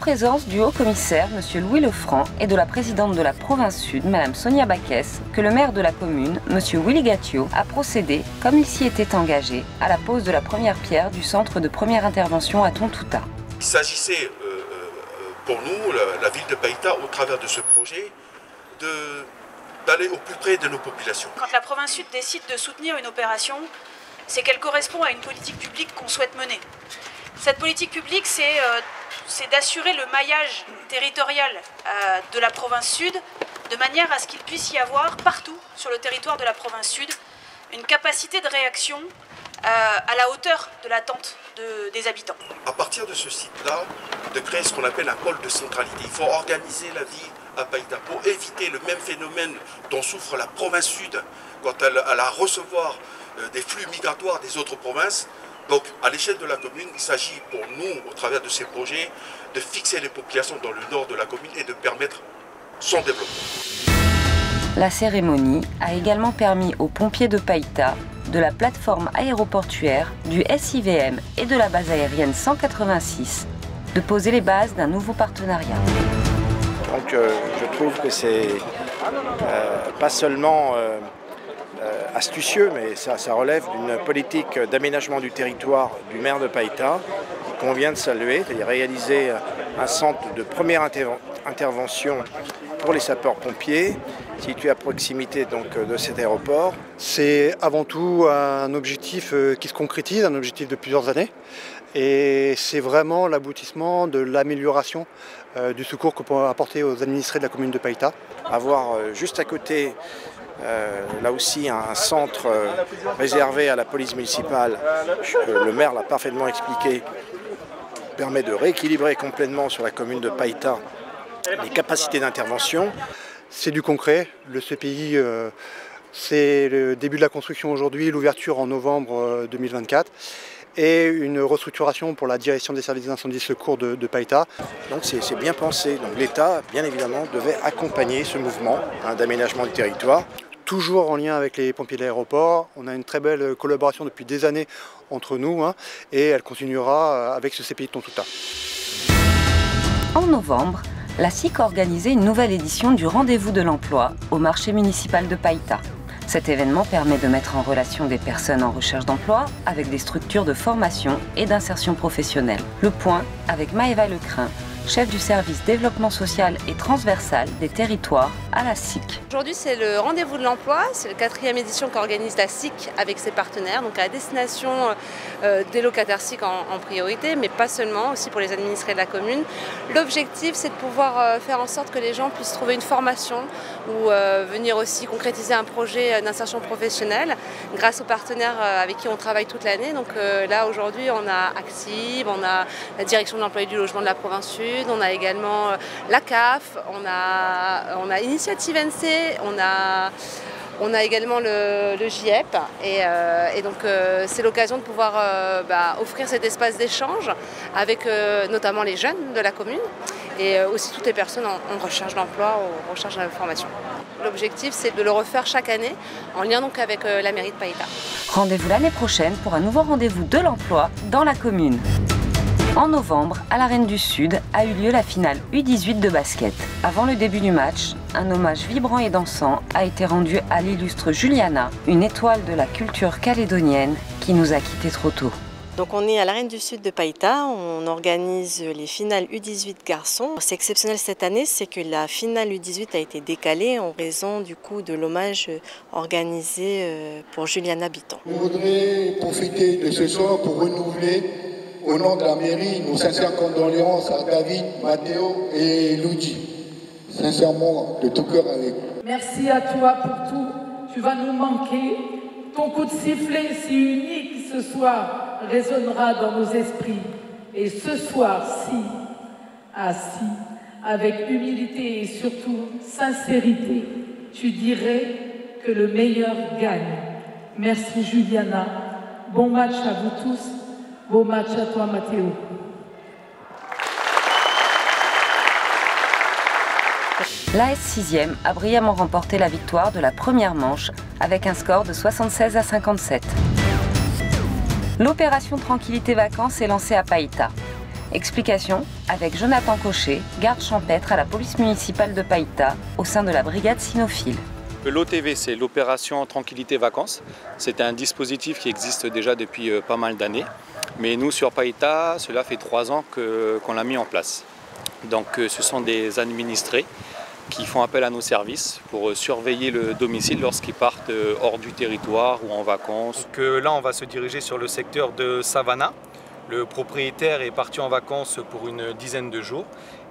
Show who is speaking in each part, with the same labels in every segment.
Speaker 1: présence du haut-commissaire, M. Louis Lefranc, et de la présidente de la province sud, Mme Sonia Baquès, que le maire de la commune, M. Willy Gatio, a procédé, comme il s'y était engagé, à la pose de la première pierre du centre de première intervention à Tontouta.
Speaker 2: Il s'agissait pour nous, la ville de Païta, au travers de ce projet, d'aller au plus près de nos populations.
Speaker 3: Quand la province sud décide de soutenir une opération, c'est qu'elle correspond à une politique publique qu'on souhaite mener. Cette politique publique, c'est d'assurer le maillage territorial de la province sud, de manière à ce qu'il puisse y avoir partout sur le territoire de la province sud une capacité de réaction à la hauteur de l'attente des habitants.
Speaker 2: À partir de ce site-là, de créer ce qu'on appelle un pôle de centralité. Il faut organiser la vie à Païta pour éviter le même phénomène dont souffre la province sud quand elle a à recevoir des flux migratoires des autres provinces. Donc à l'échelle de la commune, il s'agit pour nous, au travers de ces projets, de fixer les populations dans le nord de la commune et de permettre son développement.
Speaker 1: La cérémonie a également permis aux pompiers de Païta, de la plateforme aéroportuaire, du SIVM et de la base aérienne 186 de poser les bases d'un nouveau partenariat.
Speaker 4: Donc je trouve que c'est pas seulement astucieux, mais ça relève d'une politique d'aménagement du territoire du maire de Païta qu'on vient de saluer, c'est-à-dire réaliser un centre de première intervention pour les sapeurs-pompiers, situé à proximité donc, de cet aéroport.
Speaker 5: C'est avant tout un objectif qui se concrétise, un objectif de plusieurs années. Et c'est vraiment l'aboutissement de l'amélioration du secours qu'on peut apporter aux administrés de la commune de Païta.
Speaker 4: Avoir juste à côté, là aussi, un centre réservé à la police municipale, le maire l'a parfaitement expliqué, permet de rééquilibrer complètement sur la commune de Païta les capacités d'intervention.
Speaker 5: C'est du concret. Le CPI, c'est le début de la construction aujourd'hui, l'ouverture en novembre 2024 et une restructuration pour la direction des services d'incendie et secours de Païta.
Speaker 4: Donc c'est bien pensé. Donc l'État, bien évidemment, devait accompagner ce mouvement d'aménagement du territoire.
Speaker 5: Toujours en lien avec les pompiers de l'aéroport. On a une très belle collaboration depuis des années entre nous et elle continuera avec ce CPI de Tontouta.
Speaker 1: En novembre, la SIC a organisé une nouvelle édition du Rendez-vous de l'emploi au marché municipal de Païta. Cet événement permet de mettre en relation des personnes en recherche d'emploi avec des structures de formation et d'insertion professionnelle. Le point avec Maëva Lecrin, chef du service développement social et transversal des territoires à la SIC.
Speaker 6: Aujourd'hui, c'est le rendez-vous de l'emploi, c'est la 4e édition qu'organise la SIC avec ses partenaires, donc à destination des locataires SIC en priorité, mais pas seulement, aussi pour les administrés de la commune. L'objectif, c'est de pouvoir faire en sorte que les gens puissent trouver une formation ou venir aussi concrétiser un projet d'insertion professionnelle grâce aux partenaires avec qui on travaille toute l'année. Donc là, aujourd'hui, on a Actib, on a la direction de l'emploi et du logement de la province sud, on a également la CAF, on a Initiative NC, on a également le GIEP et donc c'est l'occasion de pouvoir offrir cet espace d'échange avec notamment les jeunes de la commune et aussi toutes les personnes en recherche d'emploi ou en recherche de formation. L'objectif, c'est de le refaire chaque année en lien donc avec la mairie de Païta.
Speaker 1: Rendez-vous l'année prochaine pour un nouveau rendez-vous de l'emploi dans la commune. En novembre, à l'Arène du Sud, a eu lieu la finale U18 de basket. Avant le début du match, un hommage vibrant et dansant a été rendu à l'illustre Juliana, une étoile de la culture calédonienne qui nous a quittés trop tôt.
Speaker 7: Donc on est à l'Arène du Sud de Païta, on organise les finales U18 garçons. C'est exceptionnel cette année, c'est que la finale U18 a été décalée en raison du coup de l'hommage organisé pour Juliana Bitton.
Speaker 8: Je voudrais profiter de ce soir pour renouveler au nom de la mairie nos sincères condoléances à David, Mathéo et Luigi. Sincèrement, de tout cœur avec vous.
Speaker 9: Merci à toi pour tout, tu vas nous manquer. Ton coup de sifflet si unique ce soir résonnera dans nos esprits. Et ce soir-ci, assis, avec humilité et surtout sincérité, tu dirais que le meilleur gagne. Merci Juliana, bon match à vous tous, bon match à toi Mathéo.
Speaker 1: L'AS 6e a brillamment remporté la victoire de la première manche avec un score de 76 à 57. L'opération Tranquillité Vacances est lancée à Païta. Explication avec Jonathan Cochet, garde champêtre à la police municipale de Païta, au sein de la brigade cynophile.
Speaker 10: L'OTV, c'est l'opération Tranquillité Vacances. C'est un dispositif qui existe déjà depuis pas mal d'années. Mais nous, sur Païta, cela fait 3 ans qu'on l'a mis en place. Donc ce sont des administrés qui font appel à nos services pour surveiller le domicile lorsqu'ils partent hors du territoire ou en vacances. Donc là, on va se diriger sur le secteur de Savannah. Le propriétaire est parti en vacances pour une dizaine de jours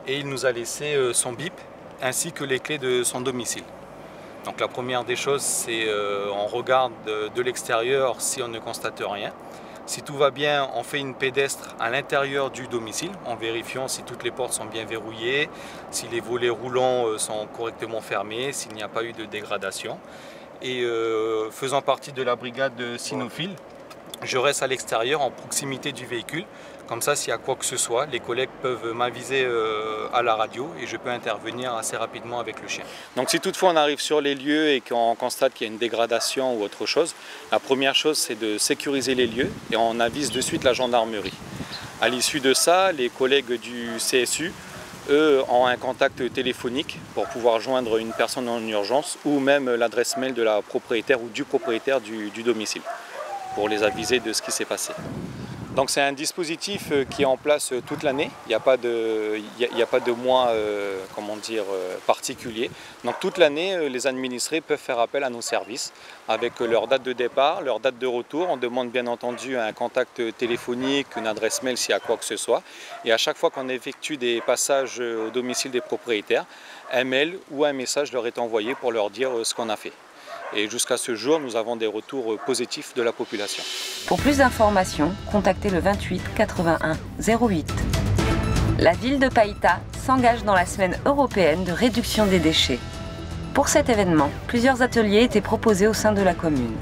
Speaker 10: et il nous a laissé son BIP ainsi que les clés de son domicile. Donc la première des choses, c'est on regarde de l'extérieur si on ne constate rien. Si tout va bien, on fait une pédestre à l'intérieur du domicile en vérifiant si toutes les portes sont bien verrouillées, si les volets roulants sont correctement fermés, s'il n'y a pas eu de dégradation. Et faisant partie de la brigade cynophile, je reste à l'extérieur en proximité du véhicule. Comme ça, s'il y a quoi que ce soit, les collègues peuvent m'aviser à la radio et je peux intervenir assez rapidement avec le chien. Donc si toutefois on arrive sur les lieux et qu'on constate qu'il y a une dégradation ou autre chose, la première chose c'est de sécuriser les lieux et on avise de suite la gendarmerie. À l'issue de ça, les collègues du CSU, eux, ont un contact téléphonique pour pouvoir joindre une personne en urgence ou même l'adresse mail de la propriétaire ou du propriétaire du domicile, pour les aviser de ce qui s'est passé. Donc c'est un dispositif qui est en place toute l'année, il n'y a pas de mois particulier. Donc toute l'année, les administrés peuvent faire appel à nos services avec leur date de départ, leur date de retour. On demande bien entendu un contact téléphonique, une adresse mail s'il y a quoi que ce soit. Et à chaque fois qu'on effectue des passages au domicile des propriétaires, un mail ou un message leur est envoyé pour leur dire ce qu'on a fait. Et jusqu'à ce jour, nous avons des retours positifs de la population.
Speaker 1: Pour plus d'informations, contactez le 28 81 08. La ville de Païta s'engage dans la semaine européenne de réduction des déchets. Pour cet événement, plusieurs ateliers étaient proposés au sein de la commune.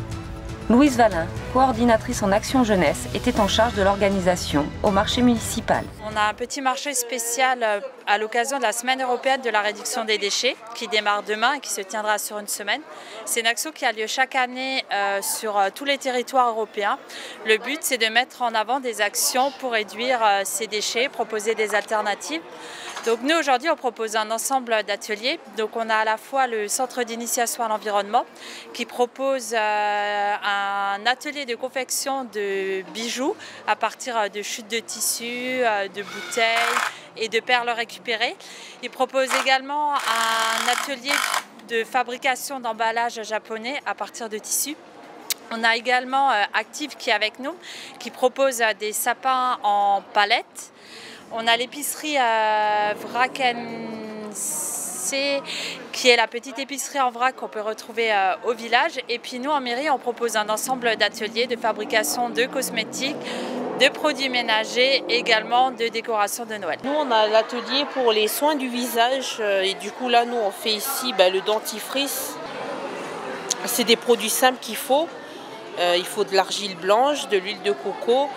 Speaker 1: Louise Valin, coordinatrice en action jeunesse, était en charge de l'organisation au marché municipal.
Speaker 11: On a un petit marché spécial à l'occasion de la semaine européenne de la réduction des déchets qui démarre demain et qui se tiendra sur une semaine. C'est une action qui a lieu chaque année sur tous les territoires européens. Le but, c'est de mettre en avant des actions pour réduire ces déchets, proposer des alternatives. Donc nous, aujourd'hui, on propose un ensemble d'ateliers. Donc on a à la fois le centre d'initiation à l'environnement qui propose un atelier de confection de bijoux à partir de chutes de tissus, de bouteilles et de perles récupérées. Il propose également un atelier de fabrication d'emballages japonais à partir de tissus. On a également Active qui est avec nous, qui propose des sapins en palettes. On a l'épicerie Vrakense, qui est la petite épicerie en vrac qu'on peut retrouver au village. Et puis nous, en mairie, on propose un ensemble d'ateliers de fabrication de cosmétiques, de produits ménagers, également de décoration de Noël.
Speaker 12: Nous, on a l'atelier pour les soins du visage. Et du coup, là, nous, on fait ici le dentifrice. C'est des produits simples qu'il faut. Il faut de l'argile blanche, de l'huile de coco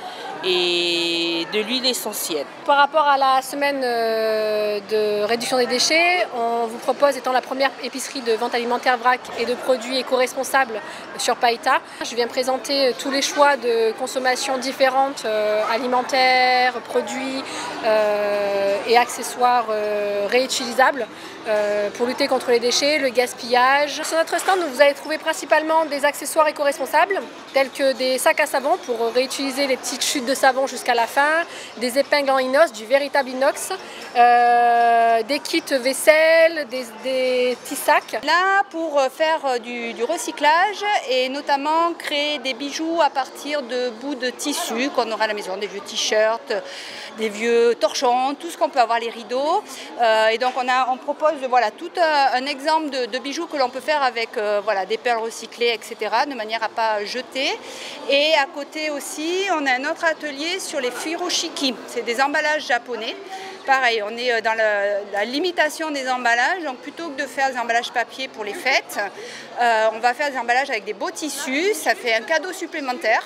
Speaker 12: et de l'huile essentielle.
Speaker 13: Par rapport à la semaine de réduction des déchets, on vous propose, étant la première épicerie de vente alimentaire vrac et de produits éco-responsables sur Païta, je viens présenter tous les choix de consommation différentes, alimentaires, produits et accessoires réutilisables pour lutter contre les déchets, le gaspillage. Sur notre stand, vous allez trouver principalement des accessoires éco-responsables, tels que des sacs à savon pour réutiliser les petites chutes de savon jusqu'à la fin, des épingles en inox, du véritable inox, des kits vaisselle, des petits sacs.
Speaker 14: Là, pour faire du recyclage et notamment créer des bijoux à partir de bouts de tissu qu'on aura à la maison, des vieux t-shirts, des vieux torchons, tout ce qu'on peut avoir, les rideaux. Et donc on propose tout un exemple de bijoux que l'on peut faire avec des perles recyclées, etc., de manière à ne pas jeter. Et à côté aussi, on a un autre atelier sur les furoshiki. C'est des emballages japonais. Pareil, on est dans la limitation des emballages. Donc plutôt que de faire des emballages papier pour les fêtes, on va faire des emballages avec des beaux tissus. Ça fait un cadeau supplémentaire.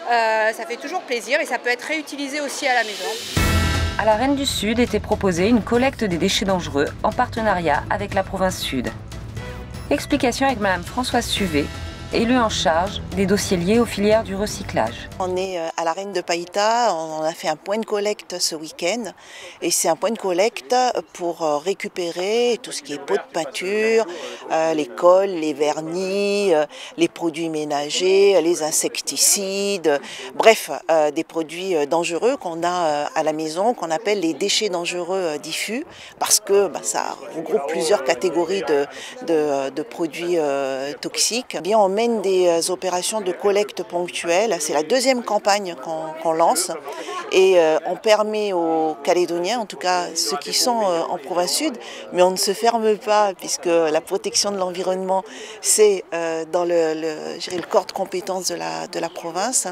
Speaker 14: Ça fait toujours plaisir et ça peut être réutilisé aussi à la maison.
Speaker 1: À la Reine du Sud était proposée une collecte des déchets dangereux en partenariat avec la province Sud. Explication avec Madame Françoise Suvet, élu en charge des dossiers liés aux filières du recyclage.
Speaker 15: On est à l'Arène de Païta, on a fait un point de collecte ce week-end et c'est un point de collecte pour récupérer tout ce qui est pots de peinture, les cols, les vernis, les produits ménagers, les insecticides, bref, des produits dangereux qu'on a à la maison, qu'on appelle les déchets dangereux diffus, parce que ça regroupe plusieurs catégories de produits toxiques. Eh bien, on mène des opérations de collecte ponctuelle. C'est la deuxième campagne qu'on lance et on permet aux Calédoniens, en tout cas ceux qui sont en province sud, mais on ne se ferme pas puisque la protection de l'environnement c'est dans le corps de compétences de la province.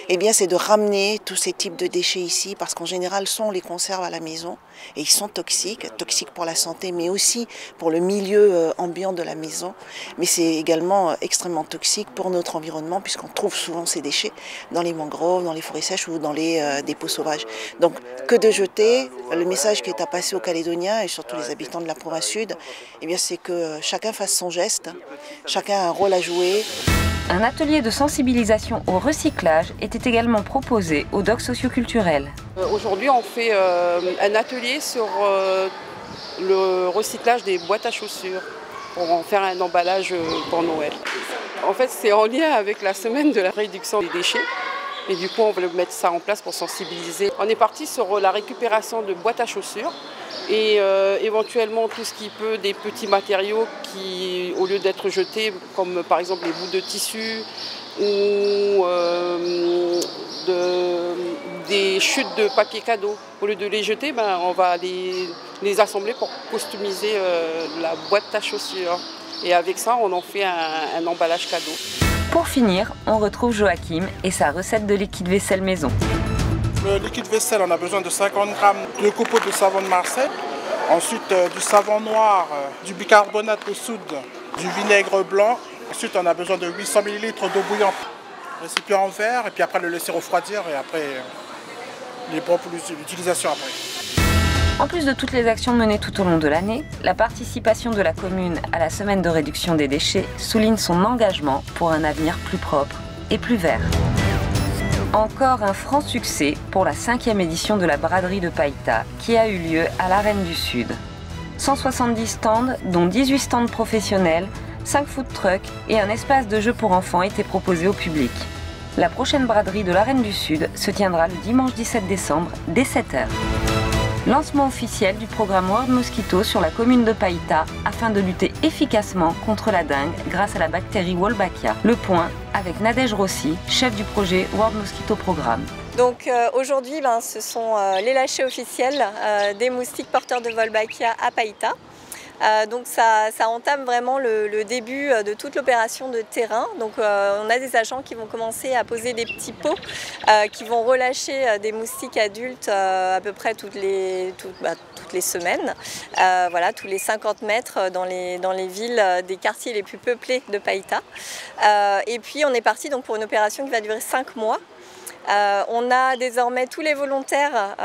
Speaker 15: Eh bien, c'est de ramener tous ces types de déchets ici parce qu'en général, on les conserve à la maison et ils sont toxiques pour la santé mais aussi pour le milieu ambiant de la maison. Mais c'est également extrêmement toxique pour notre environnement puisqu'on trouve souvent ces déchets dans les mangroves, dans les forêts sèches ou dans les dépôts sauvages. Donc que de jeter, le message qui est à passer aux Calédoniens et surtout les habitants de la province sud, eh bien, c'est que chacun fasse son geste, chacun a un rôle à jouer.
Speaker 1: Un atelier de sensibilisation au recyclage était également proposé au doc socioculturel.
Speaker 16: Aujourd'hui, on fait un atelier sur le recyclage des boîtes à chaussures pour en faire un emballage pour Noël. En fait, c'est en lien avec la semaine de la réduction des déchets. Et du coup, on veut mettre ça en place pour sensibiliser. On est parti sur la récupération de boîtes à chaussures et éventuellement tout ce qui peut, des petits matériaux qui, au lieu d'être jetés, comme par exemple les bouts de tissu ou des chutes de papier cadeau. Au lieu de les jeter, on va les assembler pour customiser la boîte à chaussures. Et avec ça, on en fait un emballage cadeau.
Speaker 1: Pour finir, on retrouve Joachim et sa recette de liquide vaisselle maison.
Speaker 17: Le liquide vaisselle, on a besoin de 50 g de copeaux de savon de Marseille, ensuite du savon noir, du bicarbonate de soude, du vinaigre blanc. Ensuite, on a besoin de 800 ml d'eau bouillante, récipient en verre, et puis après le laisser refroidir et après il est bon pour l'utilisation après.
Speaker 1: En plus de toutes les actions menées tout au long de l'année, la participation de la commune à la semaine de réduction des déchets souligne son engagement pour un avenir plus propre et plus vert. Encore un franc succès pour la 5e édition de la braderie de Païta qui a eu lieu à l'Arène du Sud. 170 stands, dont 18 stands professionnels, 5 food trucks et un espace de jeu pour enfants étaient proposés au public. La prochaine braderie de l'Arène du Sud se tiendra le dimanche 17 décembre dès 7 h. Lancement officiel du programme World Mosquito sur la commune de Païta afin de lutter efficacement contre la dengue grâce à la bactérie Wolbachia. Le point avec Nadège Rossi, chef du projet World Mosquito Programme.
Speaker 18: Donc aujourd'hui, ce sont les lâchers officiels des moustiques porteurs de Wolbachia à Païta. Donc ça entame vraiment le début de toute l'opération de terrain. Donc on a des agents qui vont commencer à poser des petits pots qui vont relâcher des moustiques adultes à peu près toutes les semaines, voilà, tous les 50 mètres dans les villes des quartiers les plus peuplés de Païta. Et puis on est parti donc pour une opération qui va durer 5 mois. On a désormais tous les volontaires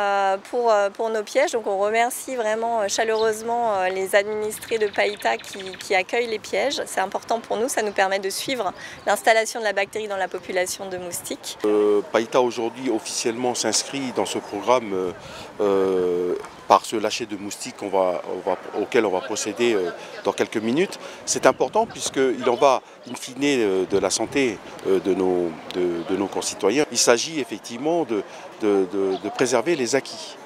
Speaker 18: pour nos pièges, donc on remercie vraiment chaleureusement les administrés de Païta qui accueillent les pièges. C'est important pour nous, ça nous permet de suivre l'installation de la bactérie dans la population de moustiques.
Speaker 2: Païta aujourd'hui officiellement s'inscrit dans ce programme par ce lâcher de moustiques auquel on va procéder dans quelques minutes. C'est important puisqu'il en va in fine de la santé de nos concitoyens. Il s'agit effectivement de préserver les acquis.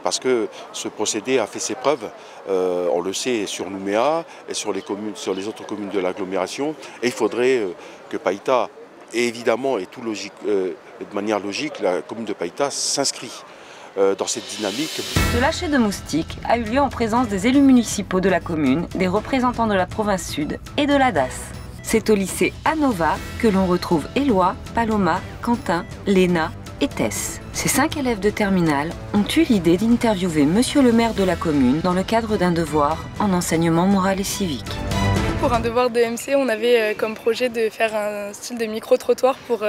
Speaker 2: Parce que ce procédé a fait ses preuves, on le sait sur Nouméa et sur les autres communes de l'agglomération. Et il faudrait que Païta, et évidemment, et de manière logique, la commune de Païta s'inscrit dans cette dynamique.
Speaker 1: Ce lâcher de moustiques a eu lieu en présence des élus municipaux de la commune, des représentants de la province sud et de la DAS. C'est au lycée Anova que l'on retrouve Éloi, Paloma, Quentin, Léna et Tess. Ces 5 élèves de terminale ont eu l'idée d'interviewer monsieur le maire de la commune dans le cadre d'un devoir en enseignement moral et civique.
Speaker 19: pour un devoir de MC, on avait comme projet de faire un style de micro-trottoir pour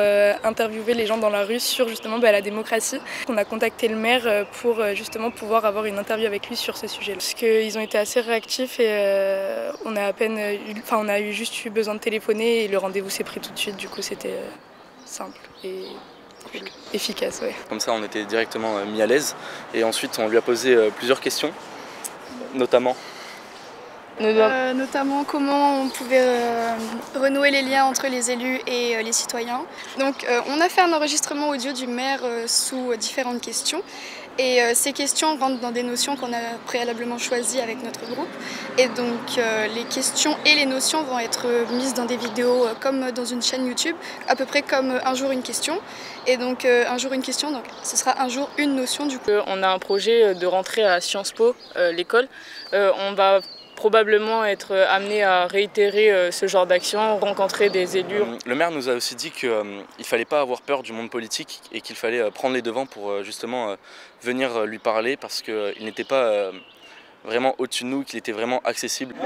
Speaker 19: interviewer les gens dans la rue sur justement la démocratie. On a contacté le maire pour justement pouvoir avoir une interview avec lui sur ce sujet. Parce qu'ils ont été assez réactifs et on a juste eu besoin de téléphoner et le rendez-vous s'est pris tout de suite. Du coup, c'était simple et efficace. Ouais.
Speaker 20: Comme ça, on était directement mis à l'aise et ensuite on lui a posé plusieurs questions, notamment
Speaker 21: comment on pouvait renouer les liens entre les élus et les citoyens. Donc on a fait un enregistrement audio du maire sous différentes questions et ces questions rentrent dans des notions qu'on a préalablement choisies avec notre groupe et donc les questions et les notions vont être mises dans des vidéos comme dans une chaîne YouTube, à peu près comme Un jour une question et donc un jour une question, donc ce sera un jour une notion du coup.
Speaker 19: On a un projet de rentrer à Sciences Po, l'école. On va probablement être amené à réitérer ce genre d'action, rencontrer des élus.
Speaker 20: Le maire nous a aussi dit qu'il ne fallait pas avoir peur du monde politique et qu'il fallait prendre les devants pour justement venir lui parler parce qu'il n'était pas vraiment au-dessus de nous, qu'il était vraiment accessible.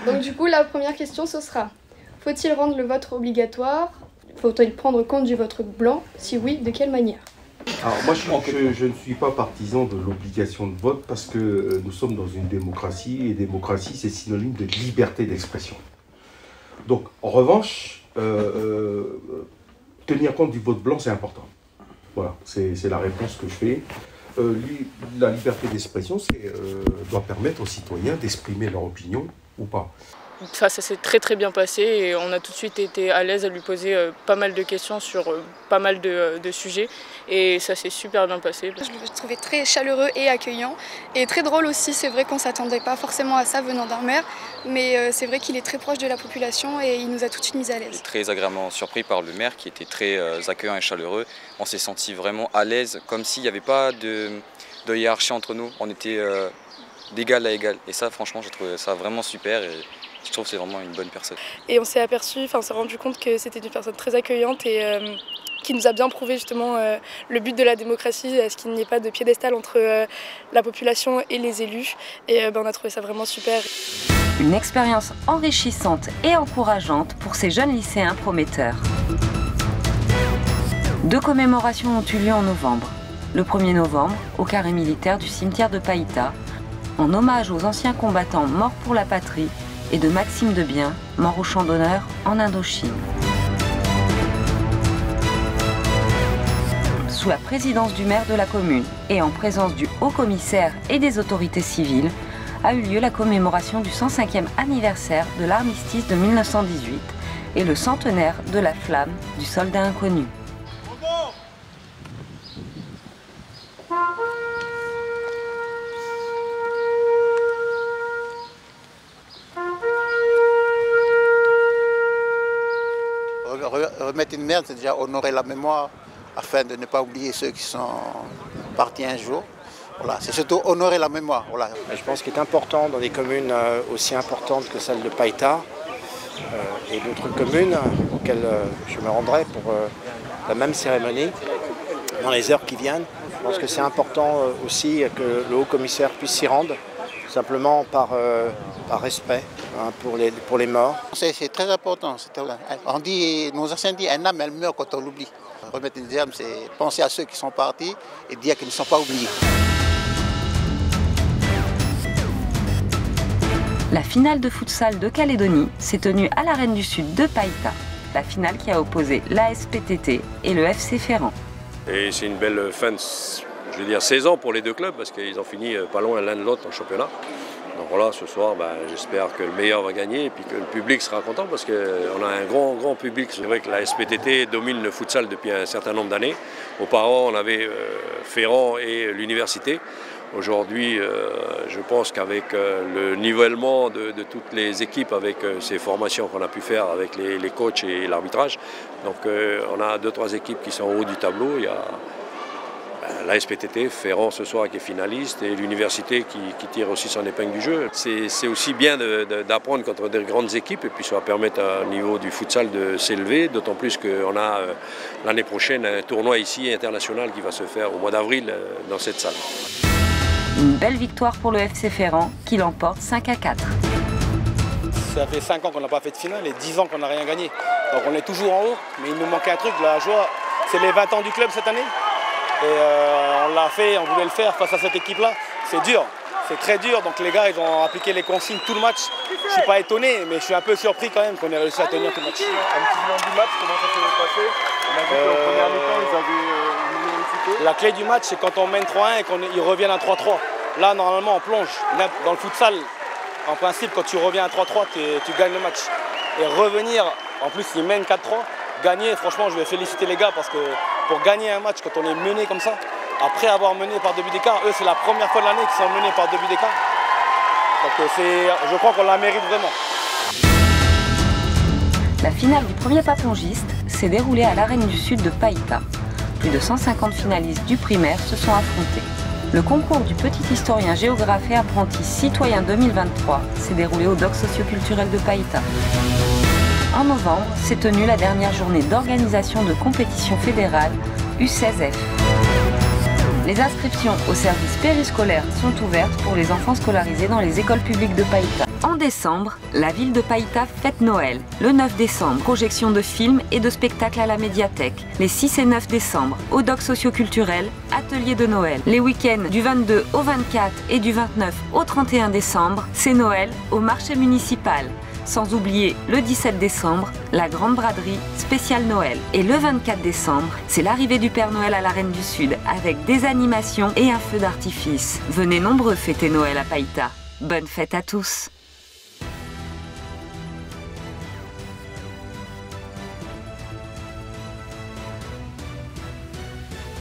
Speaker 21: Donc du coup, la première question, ce sera: faut-il rendre le vote obligatoire? Faut-il prendre compte du vote blanc? Si oui, de quelle manière?
Speaker 2: Alors moi je ne suis pas partisan de l'obligation de vote parce que nous sommes dans une démocratie et démocratie c'est synonyme de liberté d'expression. Donc en revanche, tenir compte du vote blanc c'est important. Voilà, c'est la réponse que je fais. La liberté d'expression doit permettre aux citoyens d'exprimer leur opinion ou pas.
Speaker 19: Ça s'est très bien passé et on a tout de suite été à l'aise à lui poser pas mal de questions sur pas mal de sujets et ça s'est super bien passé.
Speaker 21: Je le trouvais très chaleureux et accueillant et très drôle aussi. C'est vrai qu'on ne s'attendait pas forcément à ça venant d'un maire, mais c'est vrai qu'il est très proche de la population et il nous a tout de suite mis à l'aise.
Speaker 22: Très agréablement surpris par le maire qui était très accueillant et chaleureux. On s'est senti vraiment à l'aise, comme s'il n'y avait pas de hiérarchie entre nous. On était d'égal à égal et ça franchement j'ai trouvé ça vraiment super. Et je trouve que c'est vraiment une bonne personne.
Speaker 19: Et on s'est rendu compte que c'était une personne très accueillante et qui nous a bien prouvé justement le but de la démocratie, à ce qu'il n'y ait pas de piédestal entre la population et les élus. Et on a trouvé ça vraiment super.
Speaker 1: Une expérience enrichissante et encourageante pour ces jeunes lycéens prometteurs. 2 commémorations ont eu lieu en novembre. Le 1er novembre, au carré militaire du cimetière de Païta, en hommage aux anciens combattants morts pour la patrie, et de Maxime Debien, mort au champ d'honneur en Indochine. Sous la présidence du maire de la commune et en présence du haut-commissaire et des autorités civiles, a eu lieu la commémoration du 105e anniversaire de l'armistice de 1918 et le centenaire de la flamme du soldat inconnu.
Speaker 23: Remettre une merde, c'est déjà honorer la mémoire afin de ne pas oublier ceux qui sont partis un jour. Voilà, c'est surtout honorer la mémoire. Voilà.
Speaker 4: Je pense qu'il est important dans des communes aussi importantes que celle de Païta et d'autres communes auxquelles je me rendrai pour la même cérémonie dans les heures qui viennent. Je pense que c'est important aussi que le haut-commissaire puisse s'y rendre, simplement par respect pour les morts.
Speaker 23: C'est très important. On dit, nos anciens disent un âme elle meurt quand on l'oublie. Remettre une âme, c'est penser à ceux qui sont partis et dire qu'ils ne sont pas oubliés.
Speaker 1: La finale de futsal de Calédonie s'est tenue à l'Arène du Sud de Païta. La finale qui a opposé l'ASPTT et le FC Ferrand.
Speaker 24: Et c'est une belle fin de saison pour les deux clubs parce qu'ils ont fini pas loin l'un de l'autre en championnat. Donc voilà, ce soir, j'espère que le meilleur va gagner et puis que le public sera content parce qu'on a un grand public. C'est vrai que la SPTT domine le futsal depuis un certain nombre d'années. Auparavant, on avait Ferrand et l'université. Aujourd'hui, je pense qu'avec le nivellement de toutes les équipes, avec ces formations qu'on a pu faire avec les coachs et l'arbitrage, donc on a 2-3 équipes qui sont au haut du tableau. Il y a la SPTT, Ferrand ce soir qui est finaliste et l'université qui tire aussi son épingle du jeu. C'est aussi bien d'apprendre contre des grandes équipes et puis ça va permettre au niveau du futsal de s'élever, d'autant plus qu'on a l'année prochaine un tournoi ici international qui va se faire au mois d'avril dans cette salle.
Speaker 1: Une belle victoire pour le FC Ferrand qui l'emporte 5-4.
Speaker 3: Ça fait 5 ans qu'on n'a pas fait de finale et 10 ans qu'on n'a rien gagné. Donc on est toujours en haut, mais il nous manquait un truc, la joie. C'est les 20 ans du club cette année. Et on l'a fait, on voulait le faire face à cette équipe-là. C'est dur, c'est très dur. Donc les gars, ils ont appliqué les consignes tout le match. Je ne suis pas étonné, mais je suis un peu surpris quand même qu'on ait réussi à tenir tout le match.
Speaker 5: Un petit bilan du match, comment ça s'est passé? On a vu qu'en première mi-temps, ils avaient une minorité.
Speaker 3: La clé du match, c'est quand on mène 3-1 et qu'ils reviennent à 3-3. Là, normalement, on plonge. Dans le futsal, en principe, quand tu reviens à 3-3, tu gagnes le match. Et revenir, en plus, ils mènent 4-3, gagner, franchement, je vais féliciter les gars parce que pour gagner un match, quand on est mené comme ça, après avoir mené par 2 buts d'écart, eux, c'est la première fois de l'année qu'ils sont menés par 2 buts d'écart. Donc je crois qu'on la mérite vraiment.
Speaker 1: La finale du premier papongiste s'est déroulée à l'Arène du Sud de Païta. Plus de 150 finalistes du primaire se sont affrontés. Le concours du petit historien géographe et apprenti citoyen 2023 s'est déroulé au dock socioculturel de Païta. En novembre, s'est tenue la dernière journée d'organisation de compétition fédérale U16F. Les inscriptions au service périscolaire sont ouvertes pour les enfants scolarisés dans les écoles publiques de Païta. En décembre, la ville de Païta fête Noël. Le 9 décembre, projection de films et de spectacles à la médiathèque. Les 6 et 9 décembre, au dock socioculturel, atelier de Noël. Les week-ends du 22 au 24 et du 29 au 31 décembre, c'est Noël au marché municipal. Sans oublier le 17 décembre, la grande braderie spéciale Noël. Et le 24 décembre, c'est l'arrivée du Père Noël à l'Arène du Sud avec des animations et un feu d'artifice. Venez nombreux fêter Noël à Païta. Bonne fête à tous!